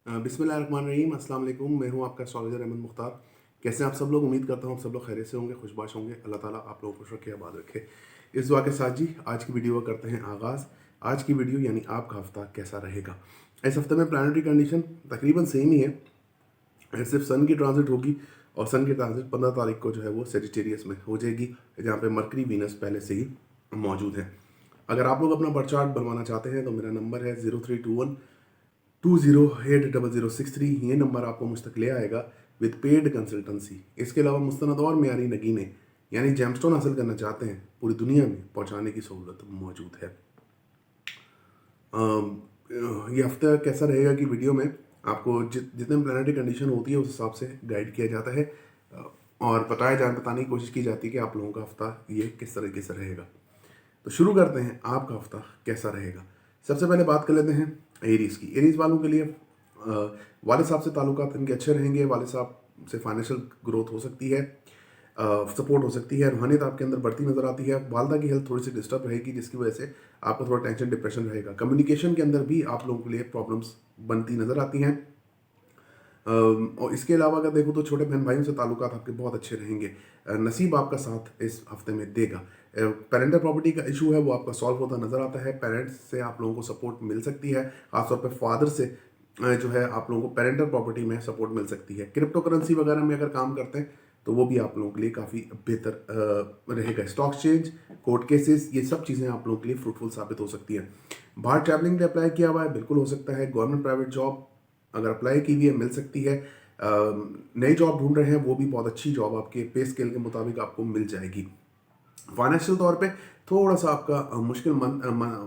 बिस्मिल्लाहिर्रहमानिर्रहीम, अस्सलाम वालेकुम। मैं हूं आपका एस्ट्रोलॉजर अहमद मुख्तार। कैसे हैं आप सब लोग? उम्मीद करता हूं आप सब लोग खैरियत से होंगे, खुशबाश होंगे। अल्लाह ताला आप लोगों को खुश रखे, आबाद रखे। इस दुआ के साथ जी आज की वीडियो का करते हैं आगाज़। आज की वीडियो यानी आपका हफ्ता कैसा रहेगा। इस हफ्ते में प्लानिटरी कंडीशन तकरीबन सेम ही है। सिर्फ सन की ट्रांजिट होगी और सन की ट्रांजिट 15 तारीख को जो है वो सेजिटेरियस में हो जाएगी, जहाँ पे मरकरी वीनस पहले से ही मौजूद है। अगर आप लोग अपना बर्थ चार्ट बनवाना चाहते हैं तो मेरा नंबर है 0321 2080063। ये नंबर आपको मुझ तक ले आएगा विद पेड कंसल्टेंसी। इसके अलावा मुस्तनद और मेयारी नगीने यानी जेमस्टोन हासिल करना चाहते हैं, पूरी दुनिया में पहुंचाने की सहूलत मौजूद है। ये हफ्ता कैसा रहेगा कि वीडियो में आपको जितने प्लानिटरी कंडीशन होती है उस हिसाब से गाइड किया जाता है और बताने की कोशिश की जाती है कि आप लोगों का हफ्ता ये किस तरीके से रहेगा। तो शुरू करते हैं, आपका हफ्ता कैसा रहेगा। सबसे पहले बात कर लेते हैं एरीज की। एरीज वालों के लिए वाले साहब से ताल्लुकात इनके अच्छे रहेंगे। वाले साहब से फाइनेंशियल ग्रोथ हो सकती है, सपोर्ट हो सकती है। रूहानियत आपके अंदर बढ़ती नजर आती है। वालदा की हेल्थ थोड़ी सी डिस्टर्ब रहेगी, जिसकी वजह से आपको थोड़ा टेंशन डिप्रेशन रहेगा। कम्युनिकेशन के अंदर भी आप लोगों के लिए प्रॉब्लम्स बनती नजर आती हैं। और इसके अलावा अगर देखो तो छोटे बहन भाइयों से ताल्लुकात आपके बहुत अच्छे रहेंगे। नसीब आपका साथ इस हफ्ते में देगा। पेरेंटल प्रॉपर्टी का इशू है वो आपका सॉल्व होता नजर आता है। पेरेंट्स से आप लोगों को सपोर्ट मिल सकती है, खासतौर पर फादर से जो है आप लोगों को पेरेंटल प्रॉपर्टी में सपोर्ट मिल सकती है। क्रिप्टो करेंसी वगैरह में अगर काम करते हैं तो वो भी आप लोगों के लिए काफ़ी बेहतर रहेगा। स्टॉक एक्सचेंज, कोर्ट केसेस, ये सब चीज़ें आप लोगों के लिए फ्रूटफुल साबित हो सकती हैं। बाहर ट्रैवलिंग पे अप्लाई किया हुआ है, बिल्कुल हो सकता है। गवर्नमेंट प्राइवेट जॉब अगर अप्लाई की हुई है मिल सकती है। नई जॉब ढूंढ रहे हैं वो भी बहुत अच्छी जॉब आपके पे स्केल के मुताबिक आपको मिल जाएगी। फाइनेंशियल तौर पे थोड़ा सा आपका मुश्किल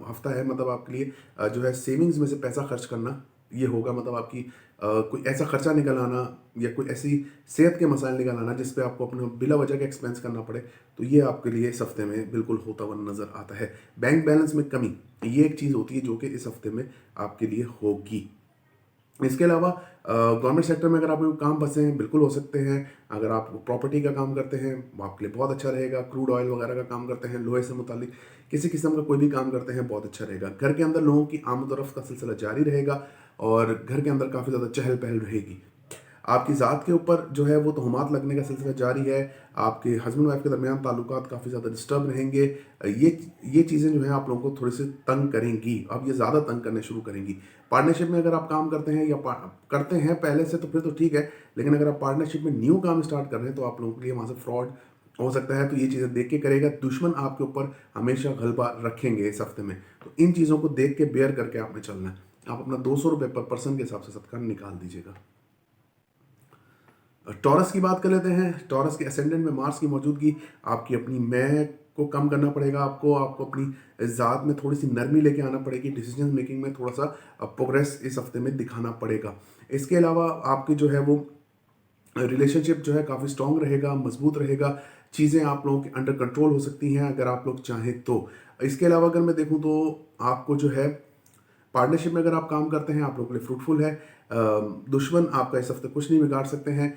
हफ्ता है। मतलब आपके लिए जो है सेविंग्स में से पैसा खर्च करना ये होगा। मतलब आपकी कोई ऐसा खर्चा निकल आना या कोई ऐसी सेहत के मसाइल निकल आना जिस पे आपको अपना बिला वजह का एक्सपेंस करना पड़े, तो ये आपके लिए इस हफ्ते में बिल्कुल होता हुआ नजर आता है। बैंक बैलेंस में कमी ये एक चीज़ होती है जो कि इस हफ्ते में आपके लिए होगी। इसके अलावा गवर्नमेंट सेक्टर में अगर आप काम फंसे हैं बिल्कुल हो सकते हैं। अगर आप प्रॉपर्टी का काम करते हैं वो आपके लिए बहुत अच्छा रहेगा। क्रूड ऑयल वगैरह का काम करते हैं, लोहे से मुतालिक किसी किस्म का कोई भी काम करते हैं, बहुत अच्छा रहेगा। घर के अंदर लोगों की आमद-ओ-रफ़्त का सिलसिला जारी रहेगा और घर के अंदर काफ़ी ज़्यादा चहल पहल रहेगी। आपकी ज़ात के ऊपर जो है वो तोहमात लगने का सिलसिला जारी है। आपके हस्बैंड वाइफ के दरमियान ताल्लुकात काफ़ी ज़्यादा डिस्टर्ब रहेंगे। ये चीज़ें जो है आप लोगों को थोड़ी सी तंग करेंगी। अब ये ज़्यादा तंग करने शुरू करेंगी। पार्टनरशिप में अगर आप काम करते हैं या करते हैं पहले से तो फिर तो ठीक है, लेकिन अगर आप पार्टनरशिप में न्यू काम स्टार्ट कर रहे हैं तो आप लोगों के लिए वहाँ से फ्रॉड हो सकता है। तो ये चीज़ें देख के करेगा। दुश्मन आपके ऊपर हमेशा गलबा रखेंगे इस हफ्ते में, तो इन चीज़ों को देख के बेयर करके आपने चलना है। आप अपना 200 रुपये पर पर्सन के हिसाब से सदका निकाल दीजिएगा। टॉरस की बात कर लेते हैं। टॉरस के असेंडेंट में मार्स की मौजूदगी आपकी अपनी मैं को कम करना पड़ेगा। आपको अपनी ज़ात में थोड़ी सी नरमी लेके आना पड़ेगी। डिसीजन मेकिंग में थोड़ा सा प्रोग्रेस इस हफ्ते में दिखाना पड़ेगा। इसके अलावा आपकी जो है वो रिलेशनशिप जो है काफ़ी स्ट्रॉन्ग रहेगा, मजबूत रहेगा। चीज़ें आप लोगों के अंडर कंट्रोल हो सकती हैं अगर आप लोग चाहें तो। इसके अलावा अगर मैं देखूं तो आपको जो है पार्टनरशिप में अगर आप काम करते हैं आप लोगों के लिए फ्रूटफुल है। दुश्मन आपका इस हफ्ते कुछ नहीं बिगाड़ सकते हैं।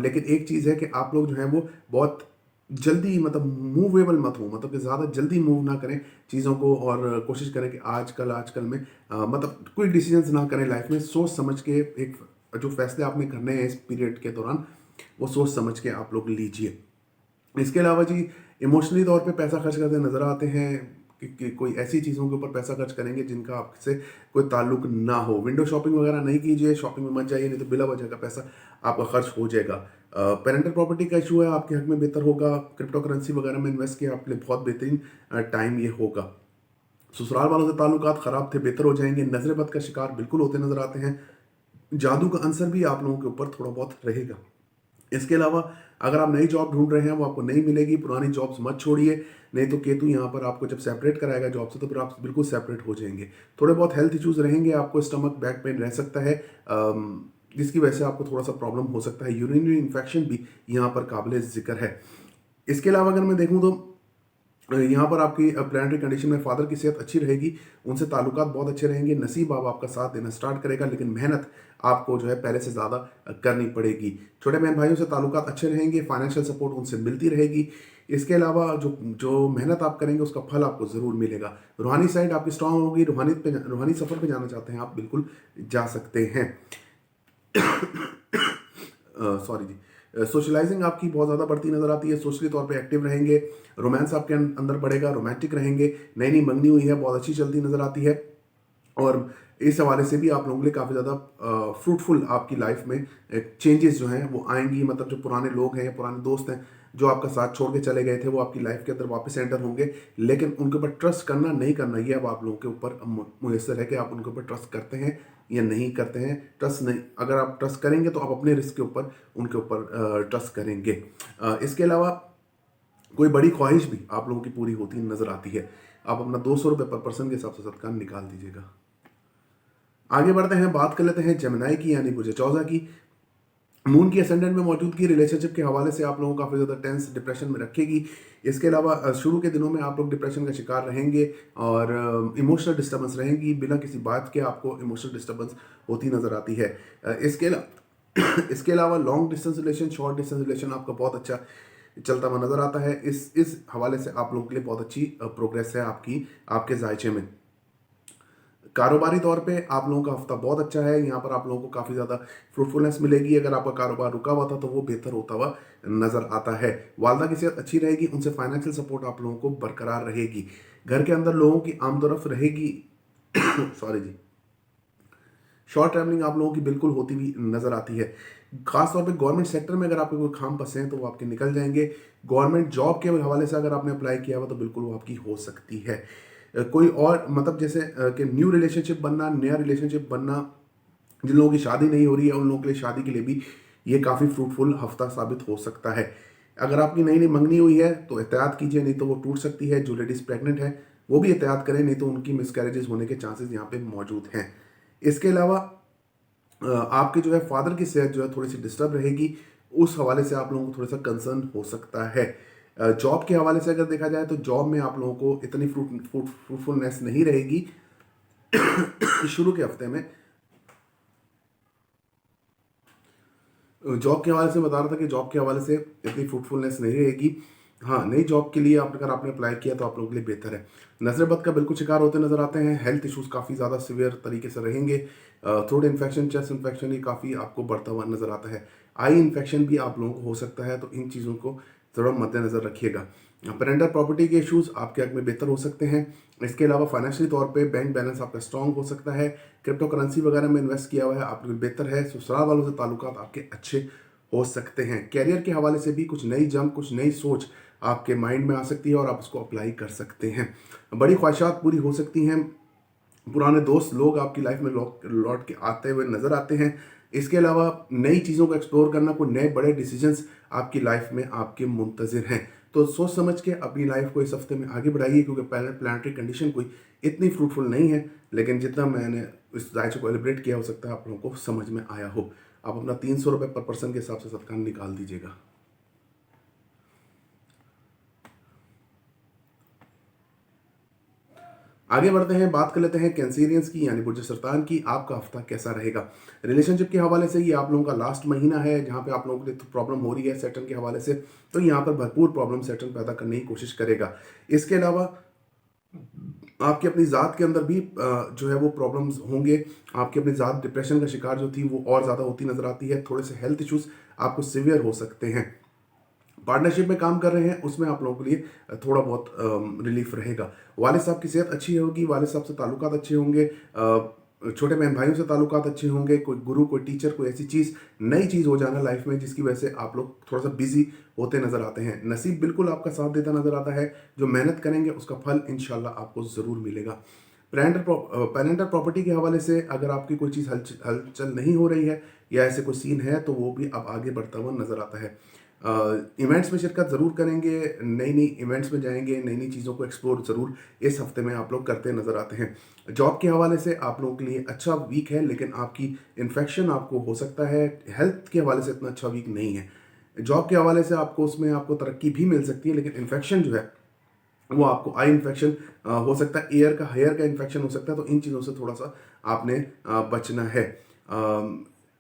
लेकिन एक चीज़ है कि आप लोग जो है वो बहुत जल्दी मतलब मूवेबल मत हो, मतलब कि ज़्यादा जल्दी मूव ना करें चीज़ों को और कोशिश करें कि आजकल में मतलब कोई डिसीजंस ना करें लाइफ में। सोच समझ के एक जो फैसले आपने करने हैं इस पीरियड के दौरान वो सोच समझ के आप लोग लीजिए। इसके अलावा जी इमोशनली तौर पे पैसा खर्च करते नज़र आते हैं कि कोई ऐसी चीज़ों के ऊपर पैसा खर्च करेंगे जिनका आपसे कोई ताल्लुक ना हो। विंडो शॉपिंग वगैरह नहीं कीजिए, शॉपिंग में मत जाइए, नहीं तो बिला वजह का पैसा आपका खर्च हो जाएगा। पेरेंटल प्रॉपर्टी का इशू है आपके हक में बेहतर होगा। क्रिप्टो करेंसी वगैरह में इन्वेस्ट किया आपके लिए बहुत बेहतरीन टाइम ये होगा। ससुराल वालों से ताल्लुकात ख़राब थे, बेहतर हो जाएंगे। नजर बद का शिकार बिल्कुल होते नजर आते हैं। जादू का अंसर भी आप लोगों के ऊपर थोड़ा बहुत रहेगा। इसके अलावा अगर आप नई जॉब ढूंढ रहे हैं वो आपको नहीं मिलेगी। पुरानी जॉब्स मत छोड़िए, नहीं तो केतु यहाँ पर आपको जब सेपरेट कराएगा जॉब से तो फिर आप बिल्कुल सेपरेट हो जाएंगे। थोड़े बहुत हेल्थ इश्यूज रहेंगे, आपको स्टमक बैक पेन रह सकता है, जिसकी वजह से आपको थोड़ा सा प्रॉब्लम हो सकता है। यूरिनरी इन्फेक्शन भी यहाँ पर काबिल जिक्र है। इसके अलावा अगर मैं देखूँ तो यहाँ पर आपकी प्लानिटरी कंडीशन में फादर की सेहत अच्छी रहेगी, उनसे ताल्लुकात बहुत अच्छे रहेंगे। नसीब अब आपका साथ देना स्टार्ट करेगा, लेकिन मेहनत आपको जो है पहले से ज़्यादा करनी पड़ेगी। छोटे बहन भाइयों से ताल्लुकात अच्छे रहेंगे, फाइनेंशियल सपोर्ट उनसे मिलती रहेगी। इसके अलावा जो जो मेहनत आप करेंगे उसका फल आपको ज़रूर मिलेगा। रूहानी साइड आपकी स्ट्रांग होगी। रूहानी सफ़र पर जाना चाहते हैं आप बिल्कुल जा सकते हैं। सॉरी जी, सोशलाइजिंग आपकी बहुत ज़्यादा बढ़ती नज़र आती है, सोशली तौर पे एक्टिव रहेंगे, रोमांस आपके अंदर बढ़ेगा, रोमांटिक रहेंगे, नई नई मंगनी हुई है बहुत अच्छी चलती नज़र आती है। और इस हवाले से भी आप लोगों के लिए काफ़ी ज़्यादा फ्रूटफुल आपकी लाइफ में चेंजेस जो हैं वो आएंगी। मतलब जो पुराने लोग हैं, पुराने दोस्त हैं जो आपका साथ छोड़ के चले गए थे, वो आपकी लाइफ के अंदर वापस एंटर होंगे, लेकिन उनके ऊपर ट्रस्ट करना नहीं करना ये अब आप लोगों के ऊपर मुयसर है कि आप उनके ऊपर ट्रस्ट करते हैं या नहीं करते हैं। ट्रस्ट नहीं, अगर आप ट्रस्ट करेंगे तो आप अपने रिस्क के ऊपर उनके ऊपर ट्रस्ट करेंगे। इसके अलावा कोई बड़ी ख्वाहिश भी आप लोगों की पूरी होती नजर आती है। आप अपना 200 रुपये पर पर्सन के हिसाब से सदका निकाल दीजिएगा। आगे बढ़ते हैं, बात कर लेते हैं जेमिनी की यानी बुझे चौजा की। मून की असेंडेंट में मौजूदगी रिलेशनशिप के हवाले से आप लोगों को काफ़ी ज़्यादा टेंस डिप्रेशन में रखेगी। इसके अलावा शुरू के दिनों में आप लोग डिप्रेशन का शिकार रहेंगे और इमोशनल डिस्टर्बेंस रहेंगी, बिना किसी बात के आपको इमोशनल डिस्टर्बेंस होती नज़र आती है। इसके अलावा long distance relation, short distance relation आपका बहुत अच्छा चलता हुआ नज़र आता है। इस हवाले से आप लोगों के लिए बहुत अच्छी प्रोग्रेस है आपके जायचे में। कारोबारी तौर पे आप लोगों का हफ्ता बहुत अच्छा है। यहाँ पर आप लोगों को काफ़ी ज़्यादा फ्रूटफुलनेस मिलेगी। अगर आपका कारोबार रुका हुआ था तो वो बेहतर होता हुआ नज़र आता है। वालदा की सेहत अच्छी रहेगी, उनसे फाइनेंशियल सपोर्ट आप लोगों को बरकरार रहेगी। घर के अंदर लोगों की आमदोरफ्त रहेगी। सॉरी जी, शॉर्ट ट्रैवलिंग आप लोगों की बिल्कुल होती हुई नज़र आती है। खासतौर पे गवर्नमेंट सेक्टर में अगर आपके कोई खाम फंसे हैं तो वो आपके निकल जाएंगे। गवर्नमेंट जॉब के हवाले से अगर आपने अप्लाई किया हुआ तो बिल्कुल वो आपकी हो सकती है। कोई और मतलब जैसे कि न्यू रिलेशनशिप बनना, नया रिलेशनशिप बनना, जिन लोगों की शादी नहीं हो रही है उन लोगों के लिए शादी के लिए भी ये काफ़ी फ्रूटफुल हफ्ता साबित हो सकता है। अगर आपकी नई नई मंगनी हुई है तो एहतियात कीजिए, नहीं तो वो टूट सकती है। जो लेडीज़ प्रेग्नेंट है वो भी एहतियात करें, नहीं तो उनकी मिसकैरेजेस होने के चांसेस यहाँ पे मौजूद हैं। इसके अलावा आपके जो है फादर की सेहत जो है थोड़ी सी डिस्टर्ब रहेगी, उस हवाले से आप लोगों को थोड़ा सा कंसर्न हो सकता है। जॉब के हवाले से अगर देखा जाए तो जॉब में आप लोगों को इतनी फ्रूटफुलनेस नहीं रहेगी शुरू के हफ्ते में। जॉब के हवाले से बता रहा था कि जॉब के हवाले से इतनी फ्रूटफुलनेस नहीं रहेगी। हाँ, नई जॉब के लिए अगर आपने अप्लाई किया तो आप लोगों के लिए बेहतर है। नजर बद का बिल्कुल शिकार होते नजर आते हैं। हेल्थ इश्यूज काफ़ी ज़्यादा सिवियर तरीके से रहेंगे। थ्रोट इन्फेक्शन, चेस्ट इन्फेक्शन ये काफ़ी आपको बढ़ता हुआ नजर आता है। आई इन्फेक्शन भी आप लोगों को हो सकता है, तो इन चीज़ों को ज़रूर मद्देनज़र रखिएगा। पेरेंटल प्रॉपर्टी के इश्यूज आपके हक में बेहतर हो सकते हैं। इसके अलावा फाइनेंशियली तौर पे बैंक बैलेंस आपका स्ट्रांग हो सकता है। क्रिप्टो करेंसी वगैरह में इन्वेस्ट किया हुआ है आपके लिए बेहतर है। ससुराल वालों से ताल्लुकात आपके अच्छे हो सकते हैं। कैरियर के हवाले से भी कुछ नई जंप, कुछ नई सोच आपके माइंड में आ सकती है और आप उसको अप्लाई कर सकते हैं। बड़ी ख्वाहिशात पूरी हो सकती हैं। पुराने दोस्त लोग आपकी लाइफ में लौट के आते हुए नजर आते हैं। इसके अलावा नई चीज़ों को एक्सप्लोर करना, कोई नए बड़े डिसीजंस आपकी लाइफ में आपके मुंतज़िर हैं। तो सोच समझ के अपनी लाइफ को इस हफ्ते में आगे बढ़ाइए, क्योंकि प्लानिटरी कंडीशन कोई इतनी फ्रूटफुल नहीं है, लेकिन जितना मैंने इस जायचे को एलिब्रेट किया हो सकता है आप लोगों को समझ में आया हो। आप अपना 300 रुपये पर पर्सन के हिसाब से सदका निकाल दीजिएगा। आगे बढ़ते हैं, बात कर लेते हैं कैंसेरियंस की यानी बुर्ज सरतान की। आपका हफ्ता कैसा रहेगा? रिलेशनशिप के हवाले से ये आप लोगों का लास्ट महीना है जहाँ पे आप लोगों के लिए प्रॉब्लम हो रही है सैटर्न के हवाले से, तो यहाँ पर भरपूर प्रॉब्लम सैटर्न पैदा करने की कोशिश करेगा। इसके अलावा आपकी अपनी ज़ात के अंदर भी जो है वो प्रॉब्लम्स होंगे। आपकी अपनी ज़ात डिप्रेशन का शिकार जो थी वो और ज़्यादा होती नज़र आती है। थोड़े से हेल्थ इश्यूज आपको सिवियर हो सकते हैं। पार्टनरशिप में काम कर रहे हैं उसमें आप लोगों के लिए थोड़ा बहुत रिलीफ रहेगा। वालिद साहब की सेहत अच्छी होगी, वालिद साहब से ताल्लुकात अच्छे होंगे, छोटे बहन भाइयों से ताल्लुकात अच्छे होंगे। कोई गुरु, कोई टीचर, कोई ऐसी चीज़, नई चीज़ हो जाना लाइफ में जिसकी वजह से आप लोग थोड़ा सा बिजी होते नज़र आते हैं। नसीब बिल्कुल आपका साथ देता नज़र आता है। जो मेहनत करेंगे उसका फल इंशाल्लाह आपको ज़रूर मिलेगा। पेरेंटल प्रॉपर्टी के हवाले से अगर आपकी कोई चीज़ हलचल नहीं हो रही है या ऐसे कोई सीन है तो वो भी अब आगे बढ़ता हुआ नज़र आता है। इवेंट्स में शिरकत ज़रूर करेंगे, नई नई इवेंट्स में जाएंगे, नई नई चीज़ों को एक्सप्लोर ज़रूर इस हफ्ते में आप लोग करते नज़र आते हैं। जॉब के हवाले से आप लोगों के लिए अच्छा वीक है, लेकिन आपकी इन्फेक्शन आपको हो सकता है। हेल्थ के हवाले से इतना अच्छा वीक नहीं है। जॉब के हवाले से आपको उसमें तरक्की भी मिल सकती है, लेकिन इन्फेक्शन जो है वो आपको आई इन्फेक्शन हो सकता है, हेयर का इन्फेक्शन हो सकता है। तो इन चीज़ों से थोड़ा सा आपने बचना है।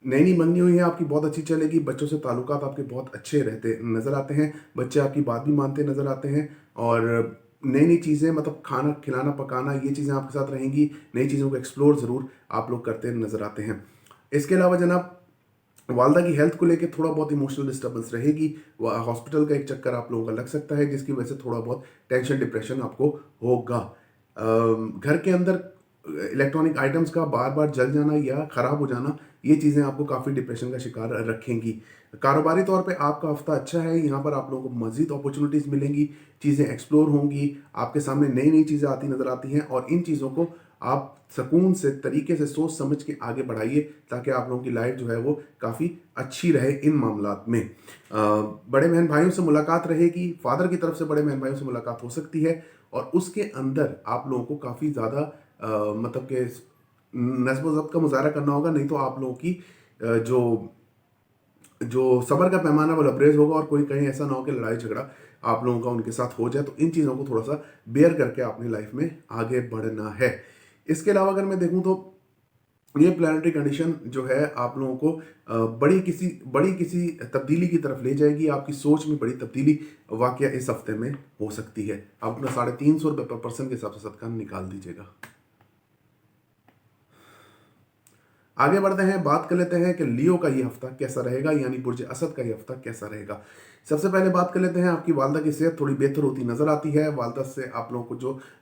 नई नई मंगनी हुई है आपकी बहुत अच्छी चलेगी। बच्चों से ताल्लुकात आपके बहुत अच्छे रहते नज़र आते हैं। बच्चे आपकी बात भी मानते नज़र आते हैं और नई नई चीज़ें मतलब खाना खिलाना पकाना ये चीज़ें आपके साथ रहेंगी। नई चीज़ों को एक्सप्लोर ज़रूर आप लोग करते नज़र आते हैं। इसके अलावा जनाब वालदा की हेल्थ को लेके थोड़ा बहुत इमोशनल डिस्टर्बेंस रहेगी। हॉस्पिटल का एक चक्कर आप लोगों का लग सकता है, जिसकी वजह से थोड़ा बहुत टेंशन डिप्रेशन आपको होगा। घर के अंदर इलेक्ट्रॉनिक आइटम्स का बार बार जल जाना या ख़राब हो जाना, ये चीज़ें आपको काफ़ी डिप्रेशन का शिकार रखेंगी। कारोबारी तौर पे आपका हफ्ता अच्छा है। यहाँ पर आप लोगों को मज़ीद अपॉर्चुनिटीज़ मिलेंगी, चीज़ें एक्सप्लोर होंगी, आपके सामने नई नई चीज़ें आती नज़र आती हैं, और इन चीज़ों को आप सुकून से तरीके से सोच समझ के आगे बढ़ाइए, ताकि आप लोगों की लाइफ जो है वो काफ़ी अच्छी रहे इन मामलात में। बड़े बहन भाइयों से मुलाकात रहेगी, फादर की तरफ से बड़े बहन भाइयों से मुलाकात हो सकती है, और उसके अंदर आप लोगों को काफ़ी ज़्यादा मतलब कि नज़्म ज़ब्त का मुज़ाहरा करना होगा, नहीं तो आप लोगों की जो जो सब्र का पैमाना वो लबरेज होगा, और कोई कहीं ऐसा ना हो कि लड़ाई झगड़ा आप लोगों का उनके साथ हो जाए। तो इन चीज़ों को थोड़ा सा बेयर करके अपनी लाइफ में आगे बढ़ना है। इसके अलावा अगर मैं देखूं तो ये प्लानिटरी कंडीशन जो है आप लोगों को बड़ी किसी तब्दीली की तरफ ले जाएगी। आपकी सोच में बड़ी तब्दीली वाकया इस हफ्ते में हो सकती है। आप अपना 350 रुपये पर पर्सन के हिसाब से सदका निकाल दीजिएगा। आगे बढ़ते हैं, बात कर लेते हैं कि लियो का ये हफ्ता कैसा रहेगा, यानी बुर्ज असद का ये हफ्ता कैसा रहेगा। सबसे पहले बात कर लेते हैं, आपकी वालदा की सेहत थोड़ी बेहतर होती नजर आती है। वालदा से आप लोगों को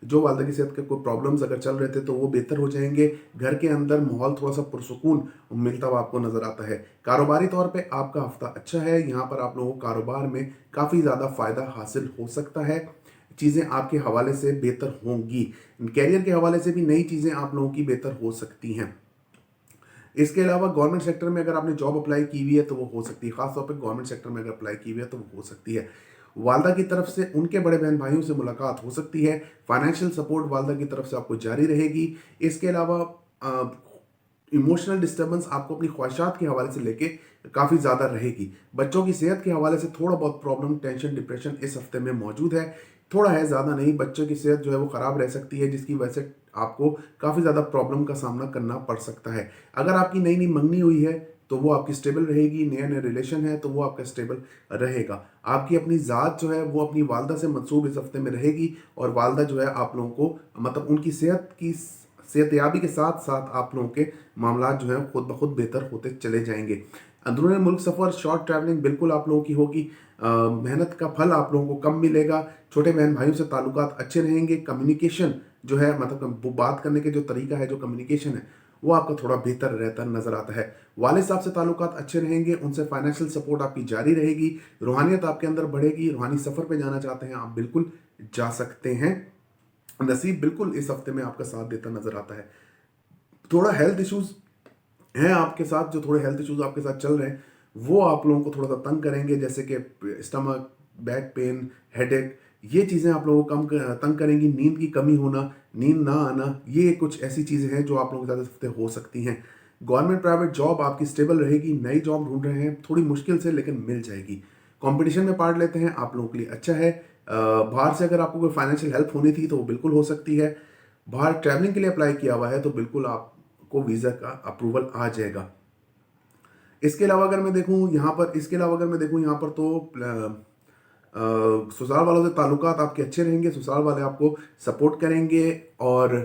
जो वालदा की सेहत के कोई प्रॉब्लम्स अगर चल रहे थे तो वो बेहतर हो जाएंगे। घर के अंदर माहौल थोड़ा सा पुरसुकून मिलता हुआ आपको नजर आता है। कारोबारी तौर पर आपका हफ्ता अच्छा है। यहाँ पर आप लोगों को कारोबार में काफ़ी ज़्यादा फायदा हासिल हो सकता है। चीज़ें आपके हवाले से बेहतर होंगी। कैरियर के हवाले से भी नई चीज़ें आप लोगों की बेहतर हो सकती हैं। इसके अलावा गवर्नमेंट सेक्टर में अगर आपने जॉब अप्लाई की हुई है तो वो हो सकती है, खासतौर पे गवर्नमेंट सेक्टर में अगर अप्लाई की हुई है तो वो हो सकती है। वालदा की तरफ से उनके बड़े बहन भाइयों से मुलाकात हो सकती है। फाइनेंशियल सपोर्ट वालदा की तरफ से आपको जारी रहेगी। इसके अलावा इमोशनल डिस्टर्बेंस आपको अपनी ख्वाहिशात के हवाले से लेके काफ़ी ज़्यादा रहेगी। बच्चों की सेहत के हवाले से थोड़ा बहुत प्रॉब्लम, टेंशन, डिप्रेशन इस हफ्ते में मौजूद है। थोड़ा है, ज़्यादा नहीं। बच्चों की सेहत जो है वो ख़राब रह सकती है, जिसकी वजह से आपको काफ़ी ज़्यादा प्रॉब्लम का सामना करना पड़ सकता है। अगर आपकी नई नई मंगनी हुई है तो वो आपकी स्टेबल रहेगी। नया नया रिलेशन है तो वो आपका स्टेबल रहेगा। आपकी अपनी ज़ात जो है वो अपनी वालदा से मंसूब इस हफ्ते में रहेगी, और वालदा जो है आप लोगों को मतलब उनकी सेहतयाबी के साथ साथ आप लोगों के मामला जो है खुद ब खुद बेहतर होते चले जाएंगे। अंदरूनी मुल्क सफ़र, शॉर्ट ट्रैवलिंग बिल्कुल आप लोगों की होगी। मेहनत का फल आप लोगों को कम मिलेगा। छोटे बहन भाइयों से ताल्लुकात अच्छे रहेंगे। कम्युनिकेशन जो है मतलब वो बात करने के जो तरीका है, जो कम्युनिकेशन है, वो आपका थोड़ा बेहतर रहता नजर आता है। वालिद साहब से ताल्लुकात अच्छे रहेंगे, उनसे फाइनेंशियल सपोर्ट आपकी जारी रहेगी। रूहानियत आपके अंदर बढ़ेगी। रूहानी सफ़र पे जाना चाहते हैं आप बिल्कुल जा सकते हैं। नसीब बिल्कुल इस हफ्ते में आपका साथ देता नजर आता है। थोड़ा हेल्थ इश्यूज हैं आपके साथ, जो थोड़े हेल्थ इश्यूज आपके साथ चल रहे हैं वो आप लोगों को थोड़ा सा तंग करेंगे, जैसे कि स्टमक, बैक पेन, हेडेक, ये चीज़ें आप लोगों को तंग करेंगी। नींद की कमी होना, नींद ना आना, ये कुछ ऐसी चीज़ें हैं जो आप लोगों के साथ इस हफ्ते हो सकती हैं। गवर्नमेंट प्राइवेट जॉब आपकी स्टेबल रहेगी। नई जॉब ढूंढ रहे हैं, थोड़ी मुश्किल से लेकिन मिल जाएगी। कंपटीशन में पार्ट लेते हैं, आप लोगों के लिए अच्छा है। बाहर से अगर आपको कोई फाइनेंशियल हेल्प होनी थी तो वो बिल्कुल हो सकती है। बाहर ट्रैवलिंग के लिए अप्लाई किया हुआ है तो बिल्कुल आपको वीज़ा का अप्रूवल आ जाएगा। इसके अलावा अगर मैं देखूं यहाँ पर तो ससुराल वालों से ताल्लुकात आपके अच्छे रहेंगे। ससुराल वाले आपको सपोर्ट करेंगे, और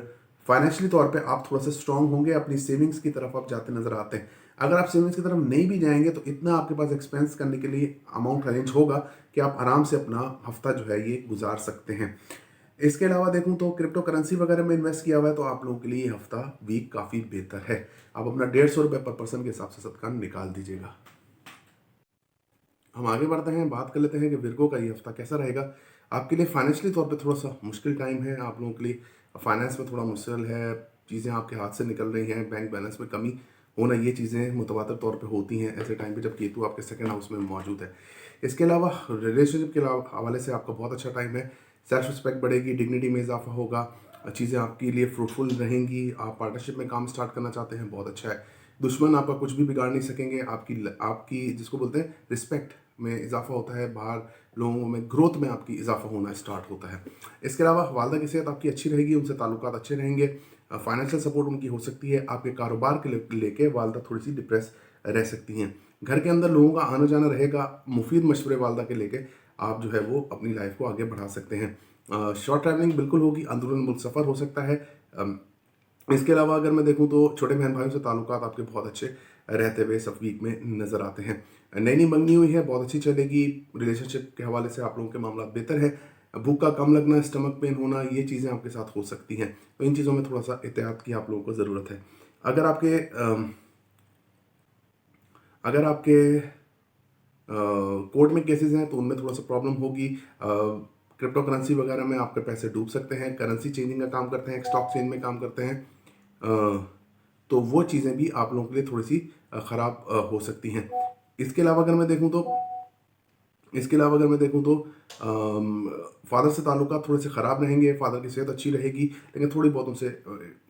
फाइनेंशियली तौर पे आप थोड़ा सा स्ट्रांग होंगे। अपनी सेविंग्स की तरफ आप जाते नजर आते हैं। अगर आप सेविंग्स की तरफ नहीं भी जाएंगे तो इतना आपके पास एक्सपेंस करने के लिए अमाउंट अरेंज होगा कि आप आराम से अपना हफ्ता जो है ये गुजार सकते हैं। इसके अलावा देखूं तो क्रिप्टो करेंसी वगैरह में इन्वेस्ट किया हुआ है तो आप लोगों के लिए ये हफ्ता वीक काफ़ी बेहतर है। आप अपना 150 रुपये पर पर्सन के हिसाब से सदका निकाल दीजिएगा। हम आगे बढ़ते हैं, बात कर लेते हैं कि विर्गो का ये हफ्ता कैसा रहेगा। आपके लिए फाइनेंशियली तौर पे थोड़ा सा मुश्किल टाइम है। आप लोगों के लिए फाइनेंस में थोड़ा मुश्किल है, चीज़ें आपके हाथ से निकल रही हैं, बैंक बैलेंस में कमी होना, ये चीज़ें मुतवातर तौर पे होती हैं ऐसे टाइम पे जब केतु आपके सेकंड हाउस में मौजूद है। इसके अलावा रिलेशनशिप के हवाले से आपका बहुत अच्छा टाइम है। सेल्फ रिस्पेक्ट बढ़ेगी, डिग्निटी में इजाफा होगा, चीज़ें आपके लिए फ्रूटफुल रहेंगी। आप पार्टनरशिप में काम स्टार्ट करना चाहते हैं, बहुत अच्छा है। दुश्मन आपका कुछ भी बिगाड़ नहीं सकेंगे। आपकी जिसको बोलते हैं रिस्पेक्ट में इजाफा होता है, बाहर लोगों में ग्रोथ में आपकी इजाफा होना स्टार्ट होता है। इसके अलावा वालदा की सेहत आपकी अच्छी रहेगी, उनसे ताल्लुकात अच्छे रहेंगे। फाइनेंशियल सपोर्ट उनकी हो सकती है। आपके कारोबार के लेके वालदा थोड़ी सी डिप्रेस रह सकती हैं। घर के अंदर लोगों का आना जाना रहेगा। मुफीद मशवरे वालदा के लेके आप जो है वो अपनी लाइफ को आगे बढ़ा सकते हैं। शॉर्ट ट्रैवलिंग बिल्कुल होगी, अंदरूनी मुल्क सफ़र हो सकता है। इसके अलावा अगर मैं देखूं तो छोटे बहन भाइयों से ताल्लुकात आपके बहुत अच्छे रहते हुए सब वीक में नज़र आते हैं। नई नई मंगनी हुई है, बहुत अच्छी चलेगी। रिलेशनशिप के हवाले से आप लोगों के मामला बेहतर है। भूख का कम लगना, स्टमक पेन होना, ये चीज़ें आपके साथ हो सकती हैं, तो इन चीज़ों में थोड़ा सा एहतियात की आप लोगों को ज़रूरत है। अगर आपके अगर आपके कोर्ट में केसेस हैं तो उनमें थोड़ा सा प्रॉब्लम होगी। क्रिप्टो करेंसी वगैरह में आपके पैसे डूब सकते हैं। करेंसी चेंजिंग का काम करते हैं, स्टॉक चेंज में काम करते हैं, तो वो चीज़ें भी आप लोगों के लिए थोड़ी सी ख़राब हो सकती हैं। इसके अलावा अगर मैं देखूं तो फादर से ताल्लुकात थोड़े से ख़राब रहेंगे। फादर की सेहत अच्छी रहेगी, लेकिन थोड़ी बहुत उनसे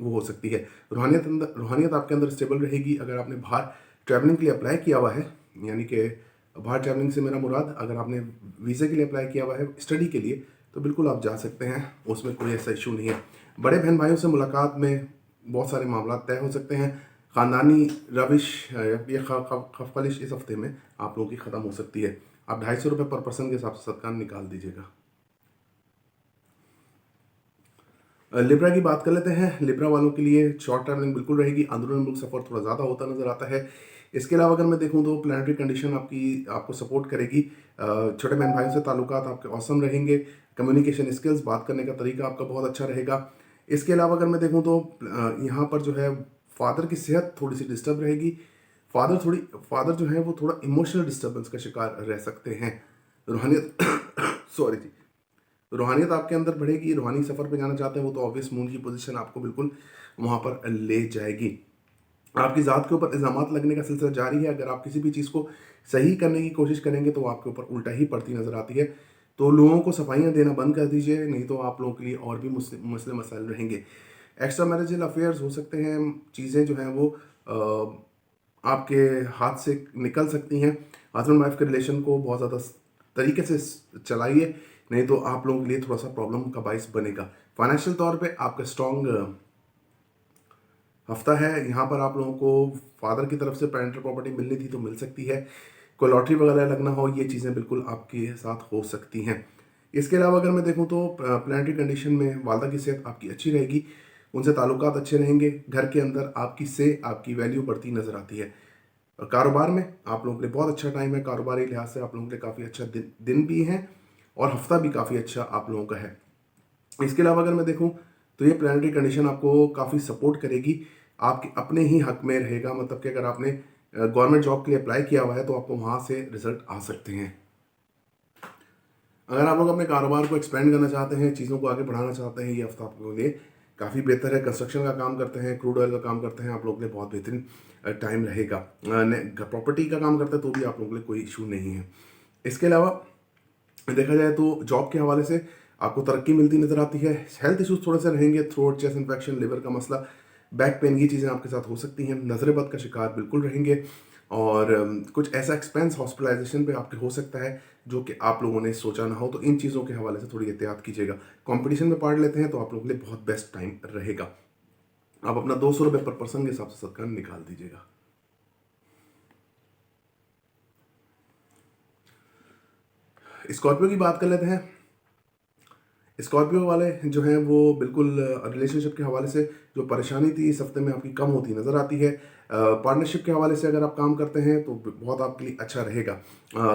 वो हो सकती है। रूहानियत आपके अंदर स्टेबल रहेगी। अगर आपने बाहर ट्रैवलिंग के लिए अप्लाई किया हुआ है, यानी कि बाहर ट्रैवलिंग से मेरा मुराद, अगर आपने वीज़े के लिए अप्लाई किया हुआ है स्टडी के लिए, तो बिल्कुल आप जा सकते हैं, उसमें कोई ऐसा इशू नहीं है। बड़े बहन भाइयों से मुलाकात में बहुत सारे मामला तय हो सकते हैं। ख़ानदानी रविश या खफलिश इस हफ्ते में आप लोगों की ख़त्म हो सकती है। आप 250 रुपये पर पर्सन के हिसाब से सदका निकाल दीजिएगा। लिब्रा की बात कर लेते हैं। लिब्रा वालों के लिए शॉर्ट ट्रैवलिंग बिल्कुल रहेगी। अंदरूनी मुल्क सफ़र थोड़ा ज़्यादा होता नज़र आता है। इसके अलावा अगर मैं देखूं तो प्लानिटरी कंडीशन आपको सपोर्ट करेगी। छोटे बहन भाइयों से ताल्लुकात आपके औसम रहेंगे। कम्युनिकेशन स्किल्स, बात करने का तरीका आपका बहुत अच्छा रहेगा। इसके अलावा अगर मैं देखूं तो यहाँ पर जो है फादर की सेहत थोड़ी सी डिस्टर्ब रहेगी। फादर जो है वो थोड़ा इमोशनल डिस्टर्बेंस का शिकार रह सकते हैं। रूहानियत सॉरी जी, रूहानियत आपके अंदर बढ़ेगी। रूहानी सफ़र पे जाना चाहते हैं वो तो ऑब्वियस मून की पोजीशन आपको बिल्कुल वहाँ पर ले जाएगी। आपकी ज़ात के ऊपर इल्ज़ामात लगने का सिलसिला जारी है। अगर आप किसी भी चीज़ को सही करने की कोशिश करेंगे तो आपके ऊपर उल्टा ही पड़ती नज़र आती है। तो लोगों को सफाइयाँ देना बंद कर दीजिए, नहीं तो आप लोगों के लिए और भी मसले मसाइल रहेंगे। एक्स्ट्रा मैरिजल अफेयर्स हो सकते हैं, चीज़ें जो हैं वो आपके हाथ से निकल सकती हैं। हस्बैंड वाइफ के रिलेशन को बहुत ज़्यादा तरीके से चलाइए, नहीं तो आप लोगों के लिए थोड़ा सा प्रॉब्लम का बाइस बनेगा। फाइनेंशियल तौर पे आपका स्ट्रॉन्ग हफ्ता है। यहाँ पर आप लोगों को फादर की तरफ से पेरेंटल प्रॉपर्टी मिलनी थी तो मिल सकती है। कोई लॉटरी वगैरह लगना हो, ये चीज़ें बिल्कुल आपके साथ हो सकती हैं। इसके अलावा अगर मैं देखूँ तो प्लानिटरी कंडीशन में वालदा की सेहत आपकी अच्छी रहेगी, उनसे ताल्लुकात अच्छे रहेंगे। घर के अंदर आपकी वैल्यू बढ़ती नज़र आती है। कारोबार में आप लोगों के लिए बहुत अच्छा टाइम है। कारोबारी लिहाज से आप लोगों के लिए काफ़ी अच्छा दिन भी है और हफ्ता भी काफ़ी अच्छा आप लोगों का है। इसके अलावा अगर मैं देखूं तो ये प्लानिटरी कंडीशन आपको काफ़ी सपोर्ट करेगी, आपके अपने ही हक में रहेगा। मतलब कि अगर आपने गवर्नमेंट जॉब के लिए अप्लाई किया हुआ है तो आपको वहाँ से रिजल्ट आ सकते हैं। अगर आप लोग अपने कारोबार को एक्सपेंड करना चाहते हैं, चीज़ों को आगे बढ़ाना चाहते हैं, ये हफ्ता आपके लिए काफ़ी बेहतर है। कंस्ट्रक्शन का काम करते हैं, क्रूड ऑयल का काम करते हैं, आप लोगों के लिए बहुत बेहतरीन टाइम रहेगा। प्रॉपर्टी का काम करते हैं तो भी आप लोगों के लिए कोई इशू नहीं है। इसके अलावा देखा जाए तो जॉब के हवाले से आपको तरक्की मिलती नज़र आती है। हेल्थ इश्यूज थोड़े से रहेंगे, थ्रोट, चेस्ट इन्फेक्शन, लिवर का मसला, बैक पेन, ये चीज़ें आपके साथ हो सकती हैं। नज़र बद का शिकार बिल्कुल रहेंगे और कुछ ऐसा एक्सपेंस हॉस्पिटलाइजेशन पे आपके हो सकता है जो कि आप लोगों ने सोचा ना हो, तो इन चीज़ों के हवाले से थोड़ी एहतियात कीजिएगा। कंपटीशन में पार्ट लेते हैं तो आप लोगों के लिए बहुत बेस्ट टाइम रहेगा। आप अपना 200 रुपये पर पर्सन के हिसाब से सदका निकाल दीजिएगा। स्कॉर्पियो की बात कर लेते हैं। स्कॉर्पियो वाले जो हैं वो बिल्कुल रिलेशनशिप के हवाले से जो परेशानी थी इस हफ्ते में आपकी कम होती नज़र आती है। पार्टनरशिप के हवाले से अगर आप काम करते हैं तो बहुत आपके लिए अच्छा रहेगा।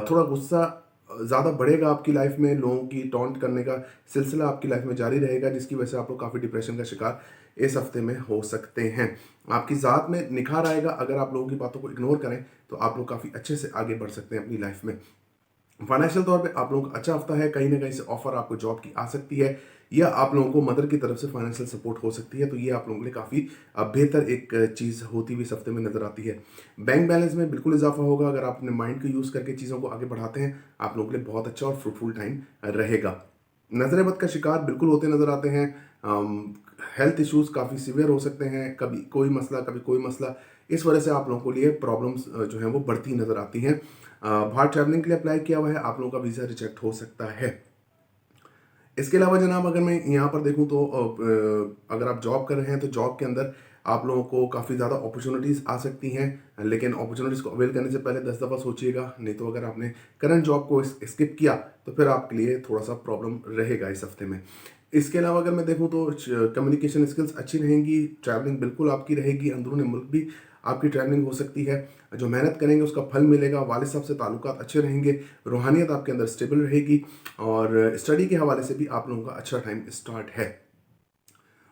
थोड़ा गुस्सा ज़्यादा बढ़ेगा आपकी लाइफ में, लोगों की टॉन्ट करने का सिलसिला आपकी लाइफ में जारी रहेगा, जिसकी वजह से आप लोग काफ़ी डिप्रेशन का शिकार इस हफ्ते में हो सकते हैं। आपकी ज़ात में निखार आएगा। अगर आप लोगों की बातों को इग्नोर करें तो आप लोग काफ़ी अच्छे से आगे बढ़ सकते हैं अपनी लाइफ में। फाइनेंशियल तौर पे आप लोगों का अच्छा हफ्ता है। कहीं ना कहीं से ऑफर आपको जॉब की आ सकती है या आप लोगों को मदर की तरफ से फाइनेंशियल सपोर्ट हो सकती है, तो ये आप लोगों के लिए काफ़ी बेहतर एक चीज़ होती हुई इस हफ्ते में नज़र आती है। बैंक बैलेंस में बिल्कुल इजाफा होगा। अगर आप अपने माइंड को यूज़ करके चीज़ों को आगे बढ़ाते हैं, आप लोगों के लिए बहुत अच्छा और फ्रूटफुल टाइम रहेगा। नजर बद का शिकार बिल्कुल होते नज़र आते हैं। हेल्थ इश्यूज़ काफ़ी सीवियर हो सकते हैं, कभी कोई मसला कभी कोई मसला, इस वजह से आप लोगों को लिए प्रॉब्लम्स जो हैं वो बढ़ती नज़र आती हैं। बाहर ट्रैवलिंग के लिए अप्लाई किया हुआ है, आप लोगों का वीज़ा रिजेक्ट हो सकता है। इसके अलावा जनाब अगर मैं यहाँ पर देखूँ तो अगर आप जॉब कर रहे हैं तो जॉब के अंदर आप लोगों को काफ़ी ज़्यादा अपॉर्चुनिटीज़ आ सकती हैं, लेकिन अपॉर्चुनिटीज़ को अवेल करने से पहले 10 दफ़ा सोचिएगा, नहीं तो अगर आपने करंट जॉब को स्किप किया तो फिर आपके लिए थोड़ा सा प्रॉब्लम रहेगा इस हफ्ते में। इसके अलावा अगर मैं देखूँ तो कम्युनिकेशन स्किल्स अच्छी रहेंगी, ट्रैवलिंग बिल्कुल आपकी रहेगी, अंदरूनी मुल्क भी आपकी ट्रैवलिंग हो सकती है। जो मेहनत करेंगे उसका फल मिलेगा। वालिद साहब से ताल्लुकात अच्छे रहेंगे, रूहानियत आपके अंदर स्टेबल रहेगी और स्टडी के हवाले से भी आप लोगों का अच्छा टाइम स्टार्ट है।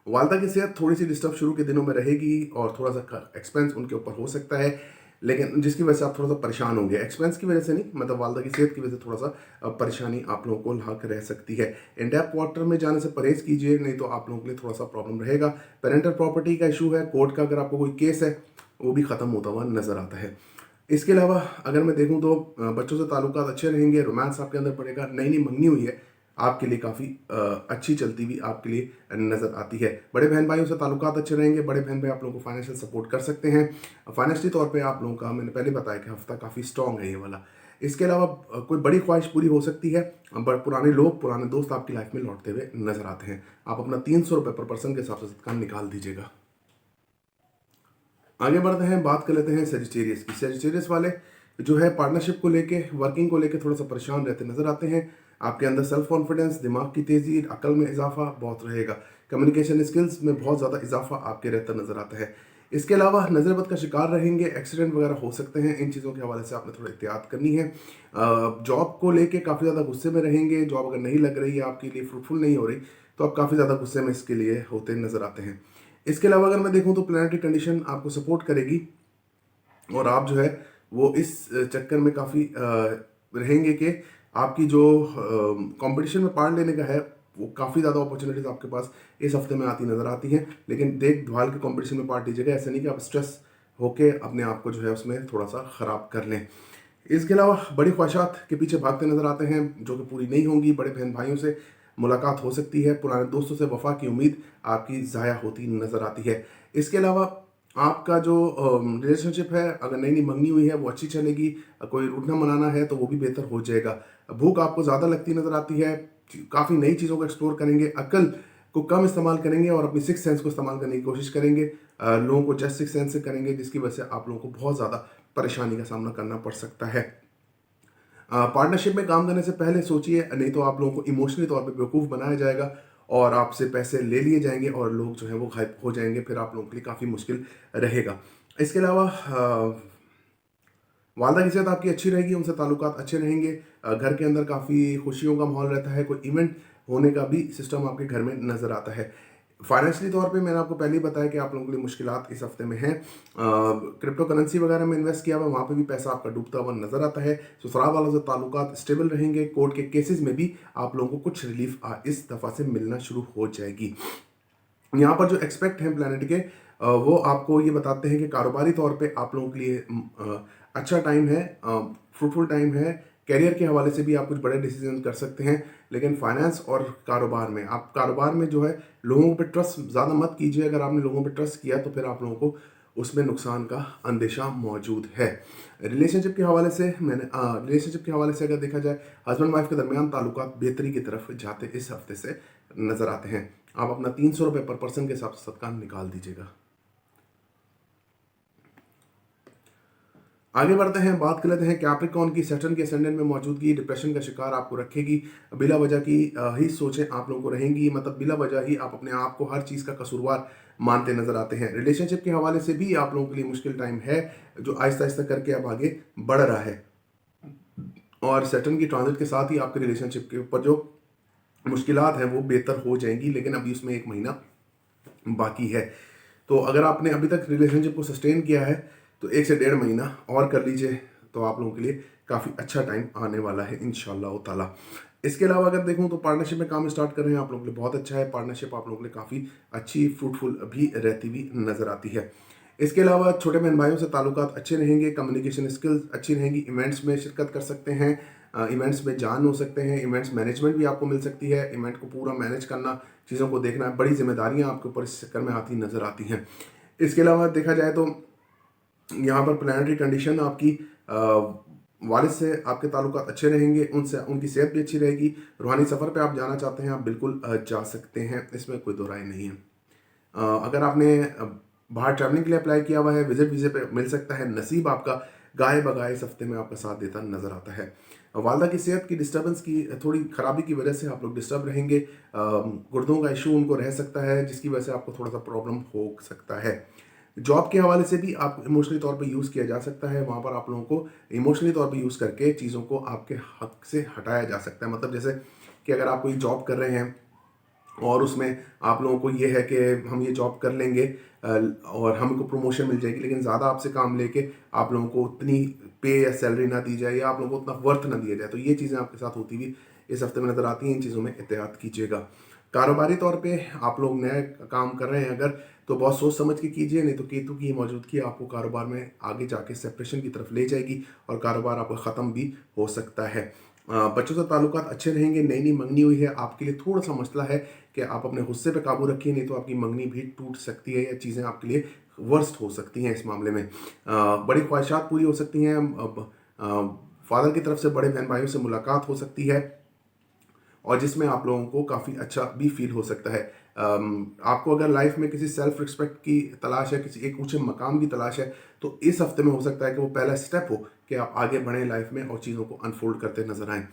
वालदा की सेहत थोड़ी सी डिस्टर्ब शुरू के दिनों में रहेगी और थोड़ा सा एक्सपेंस उनके ऊपर हो सकता है, लेकिन जिसकी वजह से आप थोड़ा सा परेशान होंगे। एक्सपेंस की वजह से नहीं, मतलब वालदा की सेहत की वजह से थोड़ा सा परेशानी आप लोगों को लाक रह सकती है। इन डेप्थ वाटर में जाने से परहेज कीजिए, नहीं तो आप लोगों के लिए थोड़ा सा प्रॉब्लम रहेगा। पेरेंटल प्रॉपर्टी का इशू है, कोर्ट का अगर आपको कोई केस है वो भी ख़त्म होता हुआ नज़र आता है। इसके अलावा अगर मैं देखूं तो बच्चों से ताल्लुकात अच्छे रहेंगे, रोमांस आपके अंदर पड़ेगा। नई नई मंगनी हुई है, आपके लिए काफ़ी अच्छी चलती हुई आपके लिए नज़र आती है। बड़े बहन भाइयों से ताल्लुकात अच्छे रहेंगे। बड़े बहन भाई आप लोगों को फाइनेंशियल सपोर्ट कर सकते हैं। फाइनेंशियली तौर पे आप लोगों का मैंने पहले बताया कि हफ्ता काफ़ी स्ट्रॉन्ग है ये वाला। इसके अलावा कोई बड़ी ख्वाहिश पूरी हो सकती है। बट पुराने लोग, पुराने दोस्त आपकी लाइफ में लौटते हुए नजर आते हैं। आप अपना 300 रुपये पर पर्सन के हिसाब से सदका निकाल दीजिएगा। आगे बढ़ते हैं, बात कर लेते हैं सेजिटेरियस की। सेजिटेरियस वाले जो है पार्टनरशिप को लेके, वर्किंग को लेके थोड़ा सा परेशान रहते नजर आते हैं। आपके अंदर सेल्फ कॉन्फिडेंस, दिमाग की तेज़ी, अकल में इजाफा बहुत रहेगा। कम्युनिकेशन स्किल्स में बहुत ज़्यादा इजाफा आपके रहता नजर आता है। इसके अलावा नज़रबद का शिकार रहेंगे, एक्सीडेंट वगैरह हो सकते हैं। इन चीज़ों के हवाले से आपने थोड़ा एहतियात करनी है। जॉब को लेके काफ़ी ज़्यादा गुस्से में रहेंगे। जॉब अगर नहीं लग रही है, आपके लिए फ्रूटफुल नहीं हो रही, तो आप काफ़ी ज़्यादा गुस्से में इसके लिए होते नजर आते हैं। इसके अलावा अगर मैं देखूं तो प्लानिटरी कंडीशन आपको सपोर्ट करेगी और आप जो है वो इस चक्कर में काफ़ी रहेंगे कि आपकी जो कंपटीशन में पार्ट लेने का है वो काफ़ी ज़्यादा अपॉर्चुनिटीज़ आपके पास इस हफ्ते में आती नज़र आती हैं। लेकिन देखभाल के कंपटीशन में पार्ट लीजिएगा, ऐसा नहीं कि आप स्ट्रेस होके अपने आप को जो है उसमें थोड़ा सा ख़राब कर लें। इसके अलावा बड़ी ख्वाहिशात के पीछे भागते नजर आते हैं जो कि पूरी नहीं होंगी। बड़े बहन भाइयों से मुलाकात हो सकती है। पुराने दोस्तों से वफा की उम्मीद आपकी ज़ाया होती नज़र आती है। इसके अलावा आपका जो रिलेशनशिप है, अगर नई नई मंगनी हुई है वो अच्छी चलेगी। कोई रूठना मनाना है तो वो भी बेहतर हो जाएगा। भूख आपको ज़्यादा लगती नज़र आती है। काफ़ी नई चीज़ों को एक्सप्लोर करेंगे, अकल को कम इस्तेमाल करेंगे और अपनी सिक्स सेंस को इस्तेमाल करने की कोशिश करेंगे। लोगों को जस्ट सिक्स सेंस से करेंगे, जिसकी वजह से आप लोगों को बहुत ज़्यादा परेशानी का सामना करना पड़ सकता है। पार्टनरशिप में काम करने से पहले सोचिए, नहीं तो आप लोगों को इमोशनली तौर पे बेवकूफ़ बनाया जाएगा और आपसे पैसे ले लिए जाएंगे और लोग जो है वो गायब हो जाएंगे। फिर आप लोगों के लिए काफ़ी मुश्किल रहेगा। इसके अलावा वालदा की सेहत आपकी अच्छी रहेगी, उनसे ताल्लुकात अच्छे रहेंगे। घर के अंदर काफ़ी खुशियों का माहौल रहता है। कोई इवेंट होने का भी सिस्टम आपके घर में नज़र आता है। फाइनेंशियली तौर पे मैंने आपको पहले ही बताया कि आप लोगों के लिए मुश्किलात इस हफ्ते में हैं। क्रिप्टो करेंसी वगैरह में इन्वेस्ट किया हुआ, वहाँ पे भी पैसा आपका डूबता हुआ नजर आता है। ससुराल वालों से ताल्लुकात स्टेबल रहेंगे। कोर्ट के केसेस में भी आप लोगों को कुछ रिलीफ इस दफ़ा से मिलना शुरू हो जाएगी। यहाँ पर जो एक्सपेक्ट हैं प्लानट के वो आपको ये बताते हैं कि कारोबारी तौर पे आप लोगों के लिए अच्छा टाइम है, फ्रूटफुल टाइम है। कैरियर के हवाले से भी आप कुछ बड़े डिसीजन कर सकते हैं। लेकिन फाइनेंस और कारोबार में, आप कारोबार में जो है लोगों पे ट्रस्ट ज़्यादा मत कीजिए। अगर आपने लोगों पे ट्रस्ट किया तो फिर आप लोगों को उसमें नुकसान का अंदेशा मौजूद है। रिलेशनशिप के हवाले से रिलेशनशिप के हवाले से अगर देखा जाए, हस्बैंड वाइफ के दरमियान ताल्लुकात बेहतरी की तरफ जाते इस हफ्ते से नज़र आते हैं। आप अपना 300 रुपये पर पर्सन के हिसाब से सदका निकाल दीजिएगा। आगे बढ़ते हैं, बात कर लेते हैं कैप्रिकॉर्न की। सैटर्न के असेंडेंट में मौजूदगी डिप्रेशन का शिकार आपको रखेगी। बिला वजह की ही सोचें आप लोगों को रहेंगी, मतलब बिला वजह ही आप अपने आप को हर चीज़ का कसूरवार मानते नजर आते हैं। रिलेशनशिप के हवाले से भी आप लोगों के लिए मुश्किल टाइम है, जो आहिस्ता आहिस्ता करके अब आगे बढ़ रहा है। और सैटर्न की ट्रांजिट के साथ ही आपके रिलेशनशिप के ऊपर जो मुश्किलात हैं वो बेहतर हो जाएंगी, लेकिन अभी उसमें 1 महीना बाकी है। तो अगर आपने अभी तक रिलेशनशिप को सस्टेन किया है तो 1 से 1.5 महीना और कर लीजिए, तो आप लोगों के लिए काफ़ी अच्छा टाइम आने वाला है इंशाल्लाह ताला। इसके अलावा अगर देखूं तो पार्टनरशिप में काम स्टार्ट कर रहे हैं आप लोगों के लिए बहुत अच्छा है। पार्टनरशिप आप लोगों के लिए काफ़ी अच्छी फ्रूटफुल भी रहती हुई नज़र आती है। इसके अलावा छोटे बहन भाइयों से ताल्लुकात अच्छे रहेंगे। कम्युनिकेशन स्किल्स अच्छी रहेंगी। इवेंट्स में शिरकत कर सकते हैं, इवेंट्स में जान हो सकते हैं। इवेंट्स मैनेजमेंट भी आपको मिल सकती है। इवेंट को पूरा मैनेज करना, चीज़ों को देखना, बड़ी जिम्मेदारियां आपके ऊपर इस चक्कर में आती नज़र आती हैं। इसके अलावा देखा जाए तो यहाँ पर प्लानिटरी कंडीशन आपकी वालिद से आपके ताल्लुकात अच्छे रहेंगे, उनसे उनकी सेहत भी अच्छी रहेगी। रूहानी सफ़र पे आप जाना चाहते हैं, आप बिल्कुल जा सकते हैं, इसमें कोई दो राय नहीं है। अगर आपने बाहर ट्रैवलिंग के लिए अप्लाई किया हुआ है, विजिट वीज़े पे मिल सकता है। नसीब आपका गाय बगाए इस हफ्ते में आपका साथ देता नज़र आता है। वालदा की सेहत की डिस्टर्बेंस की थोड़ी ख़राबी की वजह से आप लोग डिस्टर्ब रहेंगे। गुर्दों का इशू उनको रह सकता है, जिसकी वजह से आपको थोड़ा सा प्रॉब्लम हो सकता है। जॉब के हवाले से भी आप इमोशनली तौर पे यूज़ किया जा सकता है। वहाँ पर आप लोगों को इमोशनली तौर पे यूज़ करके चीज़ों को आपके हक से हटाया जा सकता है। मतलब जैसे कि अगर आप कोई जॉब कर रहे हैं और उसमें आप लोगों को ये है कि हम ये जॉब कर लेंगे और हमको प्रमोशन मिल जाएगी, लेकिन ज़्यादा आपसे काम लेके आप लोगों को उतनी पे या सैलरी ना दी जाए या आप लोगों को उतना वर्थ ना दिया जाए, तो ये चीज़ें आपके साथ होती हुई इस हफ्ते में नज़र आती हैं। इन चीज़ों में एहतियात कीजिएगा। कारोबारी तौर पे आप लोग नया काम कर रहे हैं अगर, तो बहुत सोच समझ के कीजिए, नहीं तो केतु की मौजूदगी आपको कारोबार में आगे जाके सेपरेशन की तरफ ले जाएगी और कारोबार आपका ख़त्म भी हो सकता है। बच्चों से ताल्लुकात अच्छे रहेंगे। नई नई मंगनी हुई है, आपके लिए थोड़ा सा मसला है कि आप अपने गुस्से पे काबू रखिए, नहीं तो आपकी मंगनी भी टूट सकती है या चीज़ें आपके लिए वर्स्ट हो सकती हैं। इस मामले में बड़ी ख्वाहिशात पूरी हो सकती हैं। फादर की तरफ से बड़े बहन भाइयों से मुलाकात हो सकती है और जिसमें आप लोगों को काफ़ी अच्छा भी फील हो सकता है। आपको अगर लाइफ में किसी सेल्फ रिस्पेक्ट की तलाश है, किसी एक ऊंचे मकाम की तलाश है, तो इस हफ्ते में हो सकता है कि वो पहला स्टेप हो कि आप आगे बढ़ें लाइफ में और चीज़ों को अनफोल्ड करते नजर आएँ।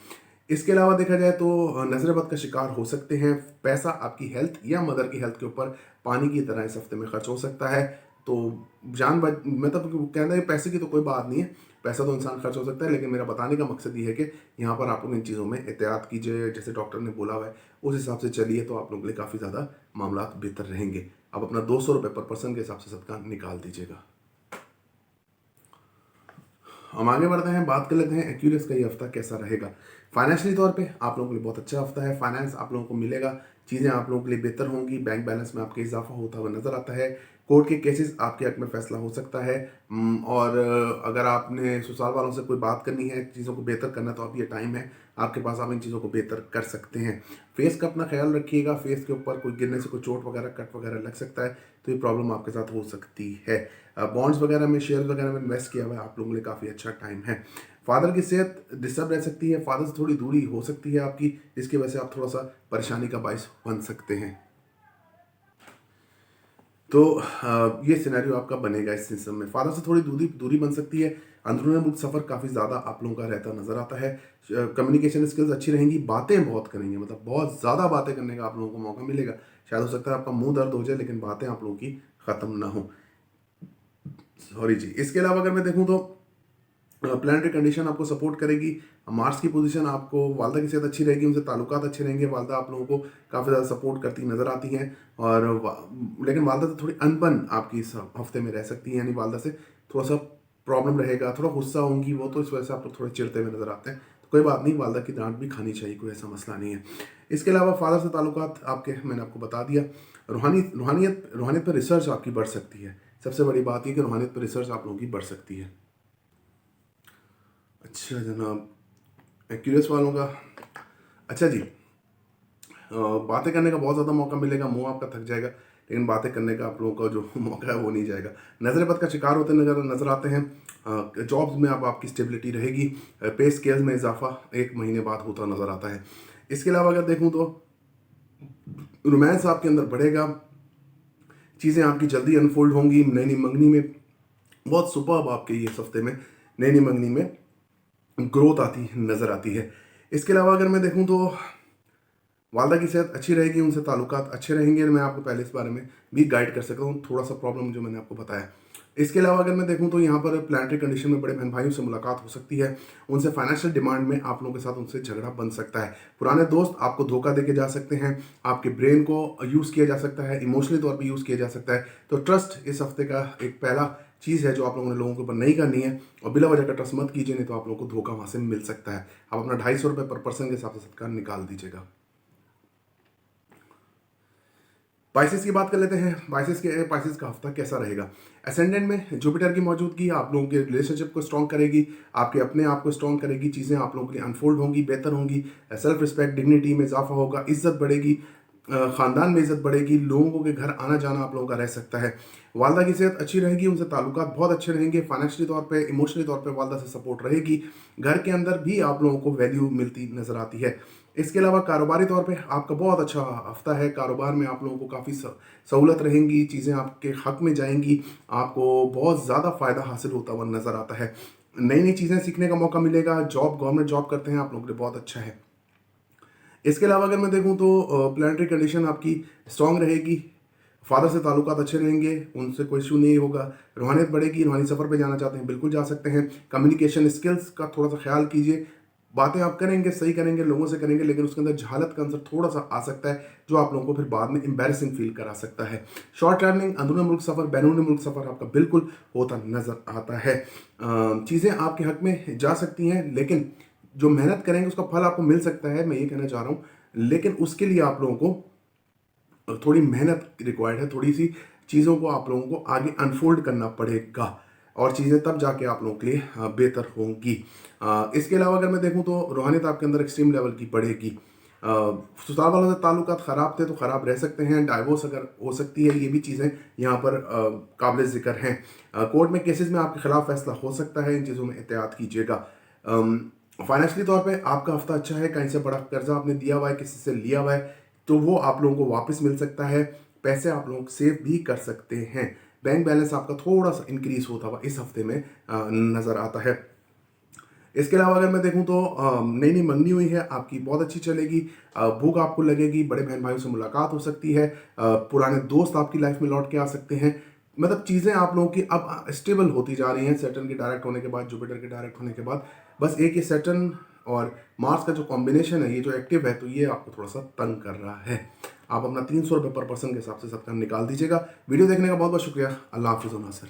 इसके अलावा देखा जाए तो नज़र बद का शिकार हो सकते हैं। पैसा आपकी हेल्थ या मदर की हेल्थ के ऊपर पानी की तरह इस हफ्ते में खर्च हो सकता है। तो जान बच मतलब कहना है पैसे की तो कोई बात नहीं है, पैसा तो इंसान खर्च हो सकता है, लेकिन मेरा बताने का मकसद ये है कि यहाँ पर आप लोग इन चीज़ों में एहतियात कीजिए। जैसे डॉक्टर ने बोला हुआ है उस हिसाब से चलिए, तो आप लोगों के लिए काफ़ी ज़्यादा मामला बेहतर रहेंगे। आप अपना 200 रुपये पर पर्सन के हिसाब से सदका निकाल दीजिएगा। हम आगे बढ़ते हैं, बात कर लेते हैं एक्यूरियस का ये हफ्ता कैसा रहेगा। फाइनेंशियली तौर पे आप लोगों के लिए बहुत अच्छा हफ्ता है। फाइनेंस आप लोगों को मिलेगा, चीज़ें आप लोगों के लिए बेहतर होंगी। बैंक बैलेंस में आपके इजाफा होता हुआ नजर आता है। कोर्ट के केसेस आपके हक में फैसला हो सकता है। और अगर आपने ससुराल वालों से कोई बात करनी है, चीज़ों को बेहतर करना, तो अब ये टाइम है आपके पास, आप इन चीज़ों को बेहतर कर सकते हैं। फेस का अपना ख्याल रखिएगा, फेस के ऊपर कोई गिरने से कोई चोट वगैरह कट वगैरह लग सकता है, तो ये प्रॉब्लम आपके साथ हो सकती है। बॉन्ड्स वगैरह में, शेयर वगैरह में इन्वेस्ट किया हुआ है, आप लोगों के लिए काफ़ी अच्छा टाइम है। फादर की सेहत डिस्टर्ब रह सकती है, फादर से थोड़ी दूरी हो सकती है आपकी, जिसकी वजह से आप थोड़ा सा परेशानी का बायस बन सकते हैं। तो ये सिनेरियो आपका बनेगा इस सिस्टम में। फादर से थोड़ी दूरी दूरी बन सकती है। अंदरूनी मुल्क सफ़र काफ़ी ज़्यादा आप लोगों का रहता नज़र आता है। कम्युनिकेशन स्किल्स अच्छी रहेंगी, बातें बहुत करेंगे, मतलब बहुत ज़्यादा बातें करने का आप लोगों को मौका मिलेगा। शायद हो सकता है आपका मुंह दर्द हो जाए, लेकिन बातें आप लोगों की ख़त्म ना हो। सॉरी जी। इसके अलावा अगर मैं देखूँ तो प्लानिटरी कंडीशन आपको सपोर्ट करेगी। मार्स की पोजीशन, आपको वालदा की सेहत अच्छी रहेगी, उनसे ताल्लुकात अच्छे रहेंगे। वालदा आप लोगों को काफ़ी ज़्यादा सपोर्ट करती नज़र आती हैं। और लेकिन वालदा से थोड़ी अनबन आपकी इस हफ्ते में रह सकती है, यानी वालदा से थोड़ा सा प्रॉब्लम रहेगा, थोड़ा गुस्सा होंगी वो, तो इस वजह से आप लोग थोड़े चिढ़ते हुए नज़र आते हैं। तो कोई बात नहीं, वालदा की डांट भी खानी चाहिए, कोई ऐसा मसला नहीं है। इसके अलावा फादर से ताल्लुकात आपके, मैंने आपको बता दिया। रूहानियत रूहानियत पर रिसर्च आपकी बढ़ सकती है। सबसे बड़ी बात यह कि रूहानियत पर रिसर्च आप लोगों की बढ़ सकती है। अच्छा जनाब, एक्यूरेस वालों का अच्छा जी। बातें करने का बहुत ज़्यादा मौका मिलेगा, मुंह आपका थक जाएगा, लेकिन बातें करने का आप लोगों का जो मौका है वो नहीं जाएगा। नज़र बद का शिकार होते नज़र आते हैं। जॉब्स में अब आपकी स्टेबिलिटी रहेगी। पे स्केल्स में इजाफा 1 महीने बाद होता नज़र आता है। इसके अलावा अगर देखूँ तो रोमांस आपके अंदर बढ़ेगा, चीज़ें आपकी जल्दी अनफोल्ड होंगी। नई नई मंगनी में बहुत सुपर्ब आपके ये हफ्ते में नई नई मंगनी में ग्रोथ आती नज़र आती है। इसके अलावा अगर मैं देखूं तो वालदा की सेहत अच्छी रहेगी, उनसे ताल्लुकात अच्छे रहेंगे। मैं आपको पहले इस बारे में भी गाइड कर सकता हूँ, थोड़ा सा प्रॉब्लम जो मैंने आपको बताया। इसके अलावा अगर मैं देखूं तो यहाँ पर प्लानिटरी कंडीशन में बड़े बहन भाइयों से मुलाकात हो सकती है। उनसे फाइनेंशियल डिमांड में आप लोगों के साथ उनसे झगड़ा बन सकता है। पुराने दोस्त आपको धोखा देके जा सकते हैं। आपके ब्रेन को यूज़ किया जा सकता है, इमोशनली तौर पर यूज़ किया जा सकता है। तो ट्रस्ट इस हफ्ते का एक पहला चीज़ है जो आप लोगों ने लोगों के ऊपर नहीं करनी है, और बिला वजह का ट्रस्ट मत कीजिए, नहीं तो आप लोगों को धोखा वहाँ से मिल सकता है। आप अपना 250 रुपये पर पर्सन के हिसाब से सदका निकाल दीजिएगा। पाइसेस की बात कर लेते हैं। पाइसेस का हफ्ता कैसा रहेगा। असेंडेंट में जुपिटर की मौजूदगी आप लोगों के रिलेशनशिप को स्ट्रॉन्ग करेगी, आपके अपने आप को स्ट्रॉन्ग करेगी। चीज़ें आप लोगों के लिए अनफोल्ड होंगी, बेहतर होंगी। सेल्फ रिस्पेक्ट, डिग्निटी में इजाफा होगा, इज्जत बढ़ेगी, ख़ानदान में इज्जत बढ़ेगी। लोगों के घर आना जाना आप लोगों का रह सकता है। वालदा की सेहत अच्छी रहेगी, उनसे ताल्लुकात बहुत अच्छे रहेंगे। फाइनेंशियली तौर पे, इमोशनली तौर पे वालदा से सपोर्ट रहेगी। घर के अंदर भी आप लोगों को वैल्यू मिलती नज़र आती है। इसके अलावा कारोबारी तौर पे आपका बहुत अच्छा हफ्ता है। कारोबार में आप लोगों को काफ़ी सहूलत रहेंगी, चीज़ें आपके हक में जाएंगी, आपको बहुत ज़्यादा फ़ायदा हासिल होता हुआ नज़र आता है। नई नई चीज़ें सीखने का मौका मिलेगा। गवर्नमेंट जॉब करते हैं आप लोगों के लिए बहुत अच्छा है। इसके अलावा अगर मैं देखूं तो प्लानिटरी कंडीशन आपकी स्ट्रांग रहेगी। फादर से ताल्लुकात अच्छे रहेंगे, उनसे कोई इशू नहीं होगा। रूहानियत बढ़ेगी, रूहानी सफ़र पे जाना चाहते हैं बिल्कुल जा सकते हैं। कम्युनिकेशन स्किल्स का थोड़ा सा ख्याल कीजिए, बातें आप करेंगे, सही करेंगे, लोगों से करेंगे, लेकिन उसके अंदर जहालत का अंसर थोड़ा सा आ सकता है जो आप लोगों को फिर बाद में एम्बैरेसिंग फील करा सकता है। शॉर्ट ट्रैवलिंग, अंदरूनी मुल्क सफ़र, बैरून मुल्क सफ़र आपका बिल्कुल होता नज़र आता है। चीज़ें आपके हक में जा सकती हैं, लेकिन जो मेहनत करेंगे उसका फल आपको मिल सकता है, मैं ये कहना चाह रहा हूँ। लेकिन उसके लिए आप लोगों को थोड़ी मेहनत रिक्वायर्ड है, थोड़ी सी चीज़ों को आप लोगों को आगे अनफोल्ड करना पड़ेगा और चीज़ें तब जाके आप लोगों के लिए बेहतर होंगी। इसके अलावा अगर मैं देखूं तो रूहानियत आपके अंदर एक्सट्रीम लेवल की बढ़ेगी। ससुराल वालों से ताल्लुकात ख़राब थे तो ख़राब रह सकते हैं, डाइवोर्स अगर हो सकती है, ये भी चीज़ें यहाँ पर काबिल ज़िक्र हैं। कोर्ट में केसेस में आपके खिलाफ फैसला हो सकता है, इन चीज़ों में एहतियात कीजिएगा। फाइनेंशियली तौर पे आपका हफ्ता अच्छा है, कहीं से बड़ा कर्जा आपने दिया हुआ है, किसी से लिया हुआ है, तो वो आप लोगों को वापस मिल सकता है। पैसे आप लोग सेव भी कर सकते हैं। बैंक बैलेंस आपका थोड़ा सा इंक्रीज होता हुआ इस हफ्ते में नज़र आता है। इसके अलावा अगर मैं देखूं तो नई नई मंगनी हुई है आपकी बहुत अच्छी चलेगी। भूख आपको लगेगी, बड़े बहन भाइयों से मुलाकात हो सकती है, पुराने दोस्त आपकी लाइफ में लौट के आ सकते हैं। मतलब चीज़ें आप लोगों की अब स्टेबल होती जा रही हैं सैटर्न के डायरेक्ट होने के बाद, जुपिटर के डायरेक्ट होने के बाद। बस एक ये सैटर्न और मार्स का जो कॉम्बिनेशन है, ये जो एक्टिव है, तो ये आपको थोड़ा सा तंग कर रहा है। आप अपना 300 रुपये पर पर्सन के हिसाब से सब काम निकाल दीजिएगा। वीडियो देखने का बहुत बहुत शुक्रिया। अल्लाह हाफिज़ नासिर।